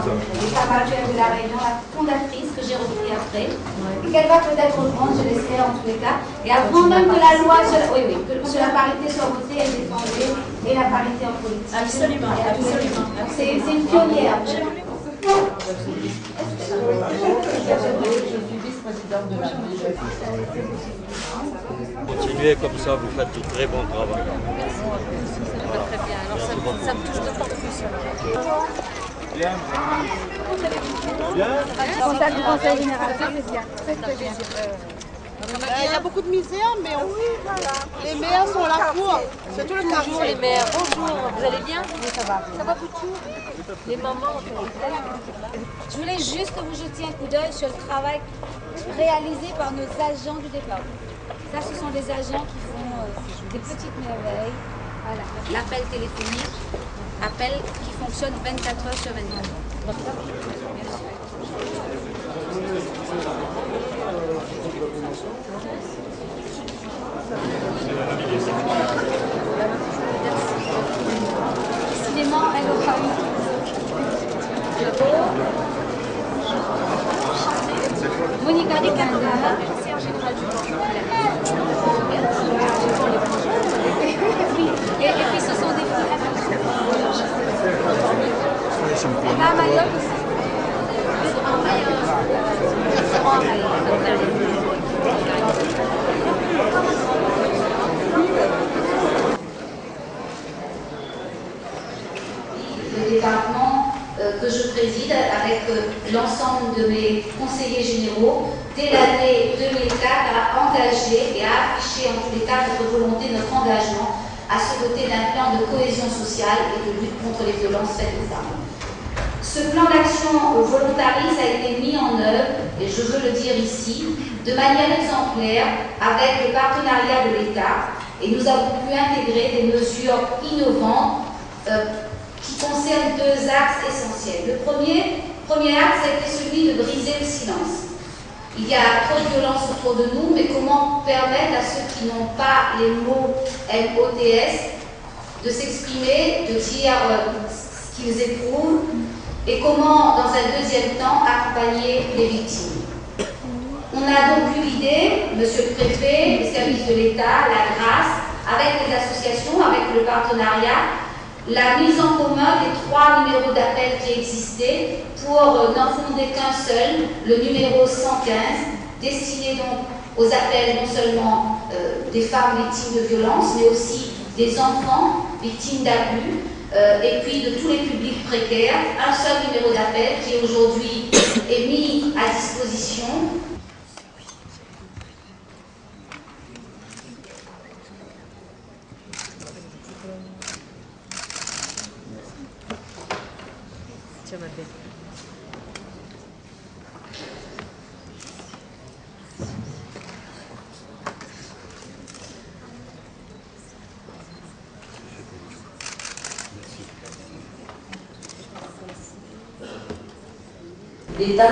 les femmes actuelles de la Réunion, la fondatrice, que j'ai repris après, et qu'elle va peut-être reprendre, je l'espère en tous les cas. Et avant même que la loi sur la parité soit votée, elle défendait et la parité en politique. Absolument, absolument. C'est une pionnière. Je suis vice-présidente de la Continuez comme ça, vous faites du très bon travail. Merci beaucoup. Très bien. Alors ça me touche d'autant plus. Bien. Responsable du conseil général, ça c'est bien. Il y a beaucoup de misère, mais les maires sont là pour. C'est tout le quartier. Bonjour les maires, bonjour. Vous allez bien? Oui, ça va. Ça va beaucoup? Les mamans. Je voulais juste que vous jetiez un coup d'œil sur le travail réalisé par nos agents du développement. Ça, ce sont des agents qui font des petites merveilles. Voilà. L'appel téléphonique, appel qui fonctionne 24 heures sur 24 heures. Décidément, elle aura eu. Monica Descandara, conseillère générale du et puis ce sont des filles. Elle va à Mayotte aussi. Le département que je préside avec l'ensemble de mes conseillers généraux, dès l'année 2004, a engagé et a affiché en tous les cas notre volonté, notre engagement à se doter d'un plan de cohésion sociale et de lutte contre les violences faites aux femmes. Ce plan d'action volontariste a été mis en œuvre, et je veux le dire ici, de manière exemplaire avec le partenariat de l'État, et nous avons pu intégrer des mesures innovantes qui concernent deux axes essentiels. Le premier axe a été celui de briser le silence. Il y a trop de violence autour de nous, mais comment permettre à ceux qui n'ont pas les mots MOTS de s'exprimer, de dire ce qu'ils éprouvent, et comment, dans un deuxième temps, accompagner les victimes. On a donc eu l'idée, monsieur le préfet, les services de l'État, la grâce, avec les associations, avec le partenariat, la mise en commun des 3 numéros d'appel qui existaient pour n'en fonder qu'un seul, le numéro 115, destiné donc aux appels non seulement des femmes victimes de violences, mais aussi des enfants victimes d'abus, et puis de tous les publics précaires. Un seul numéro d'appel qui aujourd'hui est mis à disposition. Tiens, ma belle. L'État,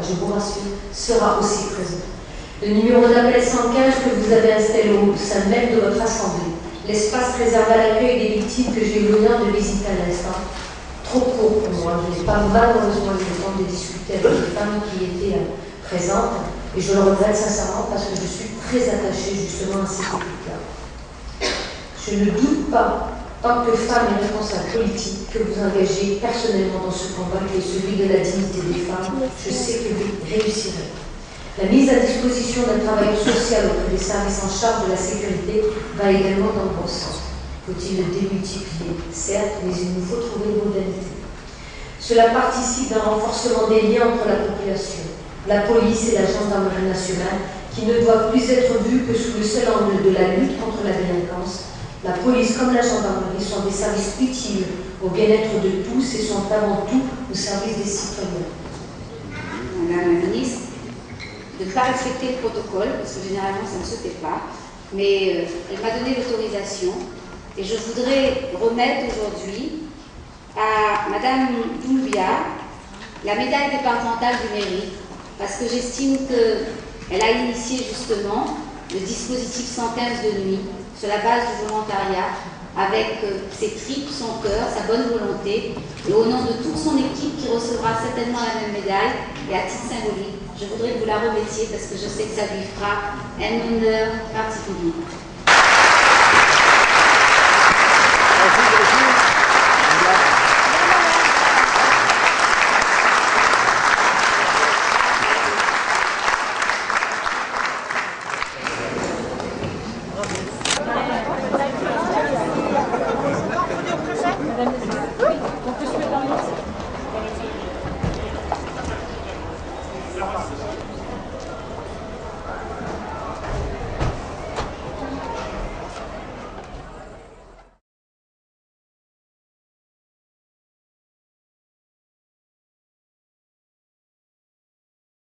je vous rassure, sera aussi présent. Le numéro d'appel 115 que vous avez installé au sein même de votre assemblée, l'espace réservé à l'accueil des victimes que j'ai eu l'honneur de visiter à l'instant, trop court pour moi. Je n'ai pas malheureusement eu le temps de discuter avec les femmes qui étaient présentes, et je le regrette sincèrement parce que je suis très attachée justement à ces équipes-là. Je ne doute pas, tant que femme et responsable politique, que vous engagez personnellement dans ce combat qui est celui de la dignité des femmes. Je sais que vous réussirez. La mise à disposition d'un travail social auprès des services en charge de la sécurité va également dans le bon sens. Faut-il le démultiplier? Certes, mais il nous faut trouver une modalité. Cela participe d'un renforcement des liens entre la population, la police et la gendarmerie nationale, qui ne doivent plus être vus que sous le seul angle de la lutte contre la délinquance. La police comme la gendarmerie sont des services utiles au bien-être de tous et sont avant tout au service des citoyens. Madame la ministre, de ne pas respecter le protocole, parce que généralement ça ne se fait pas, mais elle m'a donné l'autorisation et je voudrais remettre aujourd'hui à Madame Doumbia la médaille départementale du mérite, parce que j'estime qu'elle a initié justement le dispositif 115 de nuit sur la base du volontariat avec ses tripes, son cœur, sa bonne volonté, et au nom de toute son équipe qui recevra certainement la même médaille, et à titre symbolique, je voudrais que vous la remettiez parce que je sais que ça lui fera un honneur particulier.